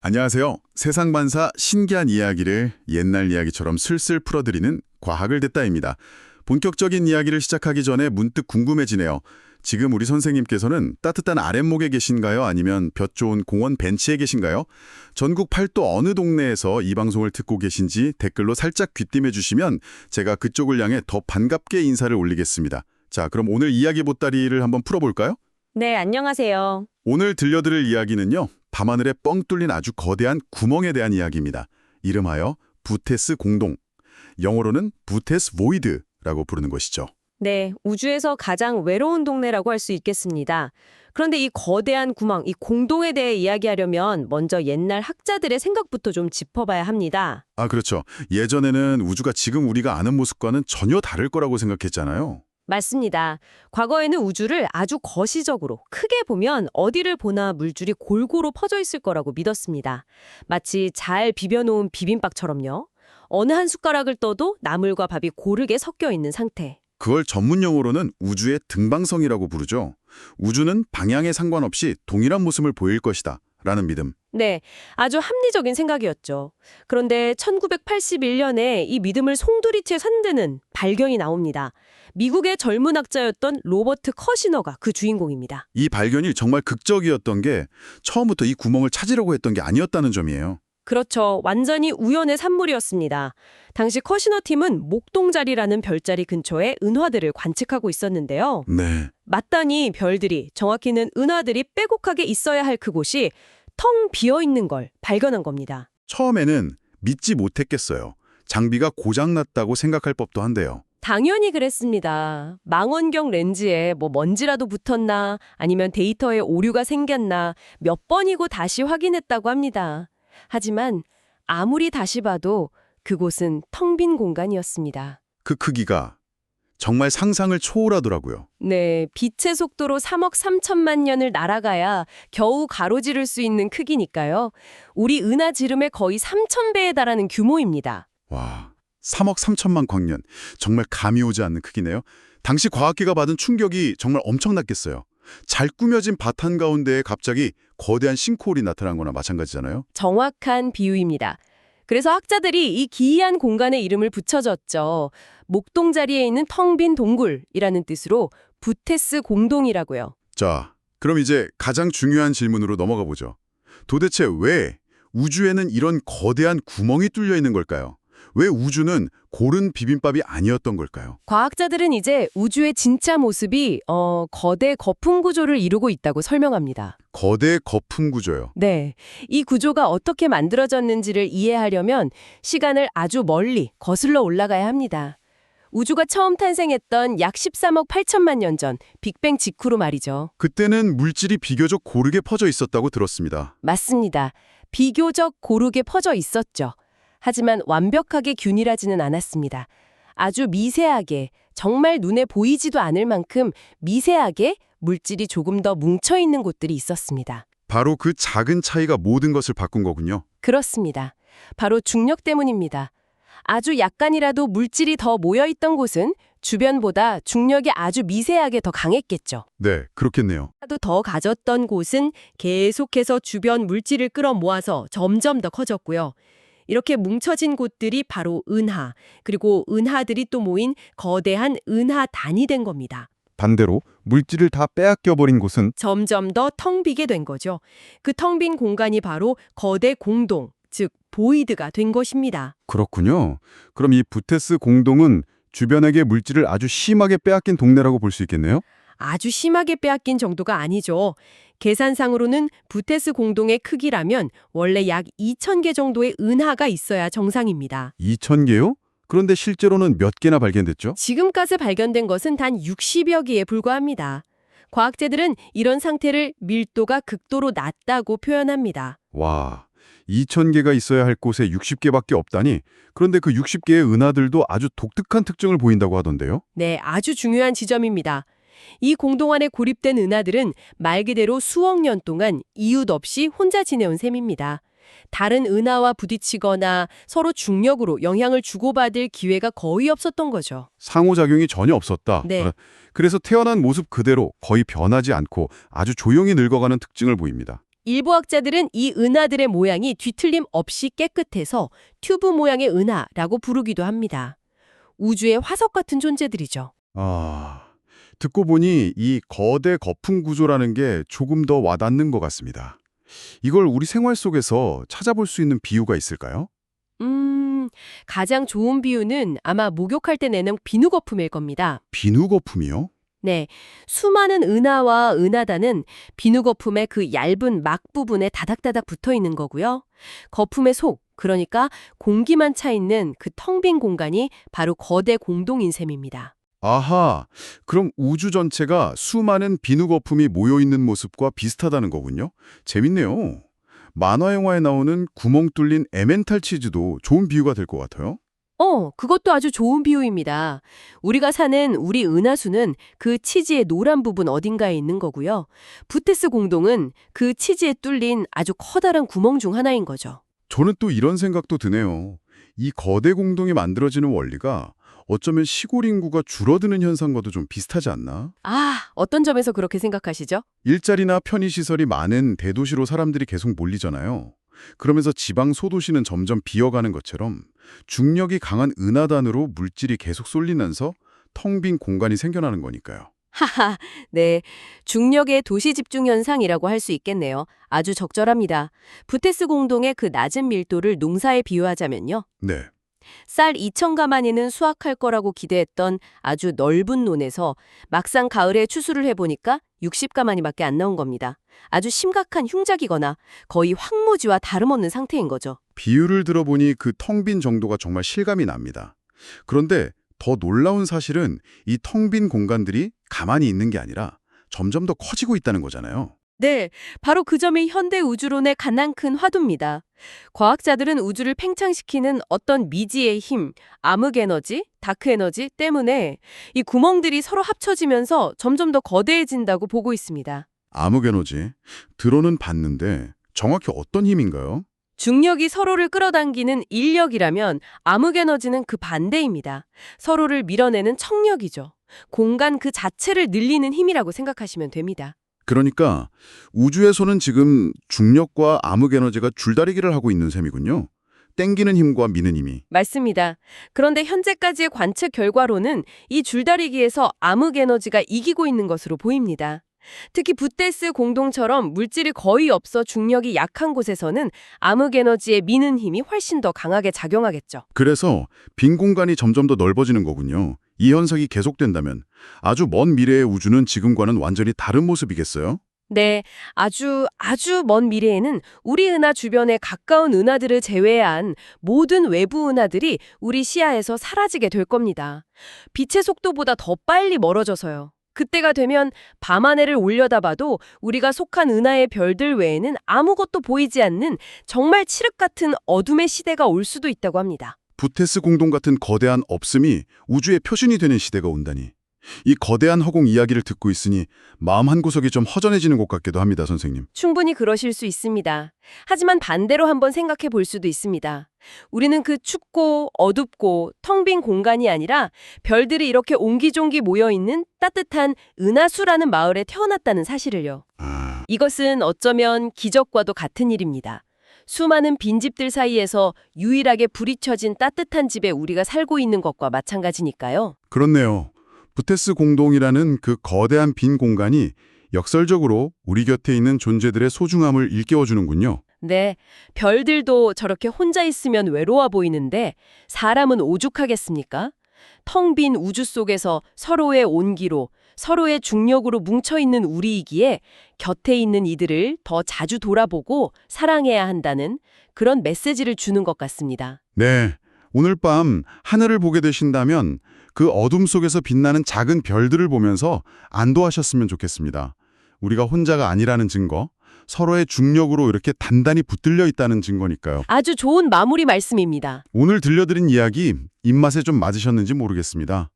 안녕하세요. 세상반사 신기한 이야기를 옛날 이야기처럼 슬슬 풀어드리는 과학을 듣다입니다. 본격적인 이야기를 시작하기 전에 문득 궁금해지네요. 지금 우리 선생님께서는 따뜻한 아랫목에 계신가요? 아니면 볕 좋은 공원 벤치에 계신가요? 전국 팔도 어느 동네에서 이 방송을 듣고 계신지 댓글로 살짝 귀띔해 주시면 제가 그쪽을 향해 더 반갑게 인사를 올리겠습니다. 자, 그럼 오늘 이야기 보따리를 한번 풀어볼까요? 네, 안녕하세요. 오늘 들려드릴 이야기는요. 밤하늘에 뻥 뚫린 아주 거대한 구멍에 대한 이야기입니다. 이름하여 부테스 공동, 영어로는 부테스 보이드라고 부르는 것이죠. 네, 우주에서 가장 외로운 동네라고 할 수 있겠습니다. 그런데 이 거대한 구멍, 이 공동에 대해 이야기하려면 먼저 옛날 학자들의 생각부터 좀 짚어봐야 합니다. 아, 그렇죠. 예전에는 우주가 지금 우리가 아는 모습과는 전혀 다를 거라고 생각했잖아요. 맞습니다. 과거에는 우주를 아주 거시적으로 크게 보면 어디를 보나 물줄이 골고루 퍼져 있을 거라고 믿었습니다. 마치 잘 비벼놓은 비빔밥처럼요. 어느 한 숟가락을 떠도 나물과 밥이 고르게 섞여 있는 상태. 그걸 전문 용어로는 우주의 등방성이라고 부르죠. 우주는 방향에 상관없이 동일한 모습을 보일 것이다 라는 믿음. 네, 아주 합리적인 생각이었죠. 그런데 1981년에 이 믿음을 송두리째 산드는 발견이 나옵니다. 미국의 젊은 학자였던 로버트 커시너가 그 주인공입니다. 이 발견이 정말 극적이었던 게 처음부터 이 구멍을 찾으려고 했던 게 아니었다는 점이에요. 그렇죠. 완전히 우연의 산물이었습니다. 당시 커시너 팀은 목동자리라는 별자리 근처에 은하들을 관측하고 있었는데요. 네. 맞다니 별들이, 정확히는 은하들이 빼곡하게 있어야 할 그곳이 텅 비어있는 걸 발견한 겁니다. 처음에는 믿지 못했겠어요. 장비가 고장났다고 생각할 법도 한데요. 당연히 그랬습니다. 망원경 렌즈에 먼지라도 붙었나 아니면 데이터에 오류가 생겼나 몇 번이고 다시 확인했다고 합니다. 하지만 아무리 다시 봐도 그곳은 텅 빈 공간이었습니다. 그 크기가 정말 상상을 초월하더라고요. 네, 빛의 속도로 3억 3천만 년을 날아가야 겨우 가로지를 수 있는 크기니까요. 우리 은하 지름의 거의 3,000배에 달하는 규모입니다. 와, 3억 3천만 광년. 정말 감이 오지 않는 크기네요. 당시 과학계가 받은 충격이 정말 엄청났겠어요. 잘 꾸며진 밭 한가운데에 갑자기 거대한 싱크홀이 나타난 거나 마찬가지잖아요. 정확한 비유입니다. 그래서 학자들이 이 기이한 공간의 이름을 붙여줬죠. 목동자리에 있는 텅 빈 동굴이라는 뜻으로 부테스 공동이라고요. 자, 그럼 이제 가장 중요한 질문으로 넘어가 보죠. 도대체 왜 우주에는 이런 거대한 구멍이 뚫려 있는 걸까요? 왜 우주는 고른 비빔밥이 아니었던 걸까요? 과학자들은 이제 우주의 진짜 모습이 거대 거품 구조를 이루고 있다고 설명합니다. 거대 거품 구조요. 네, 이 구조가 어떻게 만들어졌는지를 이해하려면 시간을 아주 멀리 거슬러 올라가야 합니다. 우주가 처음 탄생했던 약 13억 8천만 년 전, 빅뱅 직후로 말이죠. 그때는 물질이 비교적 고르게 퍼져 있었다고 들었습니다. 맞습니다. 비교적 고르게 퍼져 있었죠. 하지만 완벽하게 균일하지는 않았습니다. 아주 미세하게, 정말 눈에 보이지도 않을 만큼 미세하게 물질이 조금 더 뭉쳐있는 곳들이 있었습니다. 바로 그 작은 차이가 모든 것을 바꾼 거군요. 그렇습니다. 바로 중력 때문입니다. 아주 약간이라도 물질이 더 모여있던 곳은 주변보다 중력이 아주 미세하게 더 강했겠죠. 네, 그렇겠네요. 더 가졌던 곳은 계속해서 주변 물질을 끌어모아서 점점 더 커졌고요. 이렇게 뭉쳐진 곳들이 바로 은하, 그리고 은하들이 또 모인 거대한 은하단이 된 겁니다. 반대로 물질을 다 빼앗겨버린 곳은 점점 더 텅 비게 된 거죠. 그 텅 빈 공간이 바로 거대 공동, 즉 보이드가 된 것입니다. 그렇군요. 그럼 이 부테스 공동은 주변에게 물질을 아주 심하게 빼앗긴 동네라고 볼 수 있겠네요? 아주 심하게 빼앗긴 정도가 아니죠. 계산상으로는 부테스 공동의 크기라면 원래 약 2,000개 정도의 은하가 있어야 정상입니다. 2,000개요? 그런데 실제로는 몇 개나 발견됐죠? 지금까지 발견된 것은 단 60여 개에 불과합니다. 과학자들은 이런 상태를 밀도가 극도로 낮다고 표현합니다. 와, 2,000개가 있어야 할 곳에 60개밖에 없다니. 그런데 그 60개의 은하들도 아주 독특한 특징을 보인다고 하던데요? 네, 아주 중요한 지점입니다. 이 공동 안에 고립된 은하들은 말 그대로 수억 년 동안 이웃 없이 혼자 지내온 셈입니다. 다른 은하와 부딪히거나 서로 중력으로 영향을 주고받을 기회가 거의 없었던 거죠. 상호작용이 전혀 없었다. 네. 그래서 태어난 모습 그대로 거의 변하지 않고 아주 조용히 늙어가는 특징을 보입니다. 일부 학자들은 이 은하들의 모양이 뒤틀림 없이 깨끗해서 튜브 모양의 은하라고 부르기도 합니다. 우주의 화석 같은 존재들이죠. 아, 듣고 보니 이 거대 거품 구조라는 게 조금 더 와닿는 것 같습니다. 이걸 우리 생활 속에서 찾아볼 수 있는 비유가 있을까요? 가장 좋은 비유는 아마 목욕할 때 내는 비누 거품일 겁니다. 비누 거품이요? 네, 수많은 은하와 은하단은 비누 거품의 그 얇은 막 부분에 다닥다닥 붙어 있는 거고요. 거품의 속, 그러니까 공기만 차 있는 그 텅 빈 공간이 바로 거대 공동인 셈입니다. 아하, 그럼 우주 전체가 수많은 비누 거품이 모여 있는 모습과 비슷하다는 거군요. 재밌네요. 만화 영화에 나오는 구멍 뚫린 에멘탈 치즈도 좋은 비유가 될 것 같아요. 그것도 아주 좋은 비유입니다. 우리가 사는 우리 은하수는 그 치즈의 노란 부분 어딘가에 있는 거고요. 부테스 공동은 그 치즈에 뚫린 아주 커다란 구멍 중 하나인 거죠. 저는 또 이런 생각도 드네요. 이 거대 공동이 만들어지는 원리가 어쩌면 시골 인구가 줄어드는 현상과도 좀 비슷하지 않나? 어떤 점에서 그렇게 생각하시죠? 일자리나 편의시설이 많은 대도시로 사람들이 계속 몰리잖아요. 그러면서 지방 소도시는 점점 비어가는 것처럼 중력이 강한 은하단으로 물질이 계속 쏠리면서 텅 빈 공간이 생겨나는 거니까요. 하하, 네. 중력의 도시 집중 현상이라고 할 수 있겠네요. 아주 적절합니다. 부테스 공동의 그 낮은 밀도를 농사에 비유하자면요. 네. 쌀 2,000가마니는 수확할 거라고 기대했던 아주 넓은 논에서 막상 가을에 추수를 해보니까 60가마니밖에 안 나온 겁니다. 아주 심각한 흉작이거나 거의 황무지와 다름없는 상태인 거죠. 비유를 들어보니 그 텅 빈 정도가 정말 실감이 납니다. 그런데 더 놀라운 사실은 이 텅 빈 공간들이 가만히 있는 게 아니라 점점 더 커지고 있다는 거잖아요. 네, 바로 그 점이 현대 우주론의 가장 큰 화두입니다. 과학자들은 우주를 팽창시키는 어떤 미지의 힘, 암흑에너지, 다크에너지 때문에 이 구멍들이 서로 합쳐지면서 점점 더 거대해진다고 보고 있습니다. 암흑에너지, 들어는 봤는데 정확히 어떤 힘인가요? 중력이 서로를 끌어당기는 인력이라면 암흑에너지는 그 반대입니다. 서로를 밀어내는 청력이죠. 공간 그 자체를 늘리는 힘이라고 생각하시면 됩니다. 그러니까 우주에서는 지금 중력과 암흑에너지가 줄다리기를 하고 있는 셈이군요. 땡기는 힘과 미는 힘이. 맞습니다. 그런데 현재까지의 관측 결과로는 이 줄다리기에서 암흑에너지가 이기고 있는 것으로 보입니다. 특히 부테스 공동처럼 물질이 거의 없어 중력이 약한 곳에서는 암흑에너지의 미는 힘이 훨씬 더 강하게 작용하겠죠. 그래서 빈 공간이 점점 더 넓어지는 거군요. 이 현상이 계속된다면 아주 먼 미래의 우주는 지금과는 완전히 다른 모습이겠어요? 네, 아주 먼 미래에는 우리 은하 주변에 가까운 은하들을 제외한 모든 외부 은하들이 우리 시야에서 사라지게 될 겁니다. 빛의 속도보다 더 빨리 멀어져서요. 그때가 되면 밤하늘을 올려다봐도 우리가 속한 은하의 별들 외에는 아무것도 보이지 않는 정말 칠흑 같은 어둠의 시대가 올 수도 있다고 합니다. 부테스 공동 같은 거대한 없음이 우주의 표준이 되는 시대가 온다니. 이 거대한 허공 이야기를 듣고 있으니 마음 한구석이 좀 허전해지는 것 같기도 합니다, 선생님. 충분히 그러실 수 있습니다. 하지만 반대로 한번 생각해 볼 수도 있습니다. 우리는 그 춥고 어둡고 텅 빈 공간이 아니라 별들이 이렇게 옹기종기 모여있는 따뜻한 은하수라는 마을에 태어났다는 사실을요. 이것은 어쩌면 기적과도 같은 일입니다. 수많은 빈집들 사이에서 유일하게 불이 켜진 따뜻한 집에 우리가 살고 있는 것과 마찬가지니까요. 그렇네요. 부테스 공동이라는 그 거대한 빈 공간이 역설적으로 우리 곁에 있는 존재들의 소중함을 일깨워주는군요. 네, 별들도 저렇게 혼자 있으면 외로워 보이는데 사람은 오죽하겠습니까? 텅 빈 우주 속에서 서로의 온기로, 서로의 중력으로 뭉쳐있는 우리이기에 곁에 있는 이들을 더 자주 돌아보고 사랑해야 한다는 그런 메시지를 주는 것 같습니다. 네, 오늘 밤 하늘을 보게 되신다면 그 어둠 속에서 빛나는 작은 별들을 보면서 안도하셨으면 좋겠습니다. 우리가 혼자가 아니라는 증거, 서로의 중력으로 이렇게 단단히 붙들려 있다는 증거니까요. 아주 좋은 마무리 말씀입니다. 오늘 들려드린 이야기 입맛에 좀 맞으셨는지 모르겠습니다.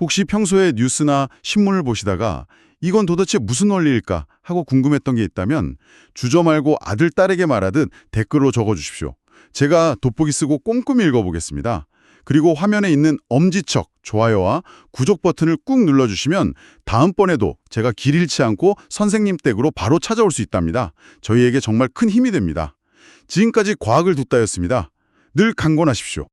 혹시 평소에 뉴스나 신문을 보시다가 이건 도대체 무슨 원리일까 하고 궁금했던 게 있다면 주저 말고 아들, 딸에게 말하듯 댓글로 적어주십시오. 제가 돋보기 쓰고 꼼꼼히 읽어보겠습니다. 그리고 화면에 있는 엄지척, 좋아요와 구독 버튼을 꾹 눌러주시면 다음번에도 제가 길 잃지 않고 선생님 댁으로 바로 찾아올 수 있답니다. 저희에게 정말 큰 힘이 됩니다. 지금까지 과학을 듣다였습니다. 늘 강건하십시오.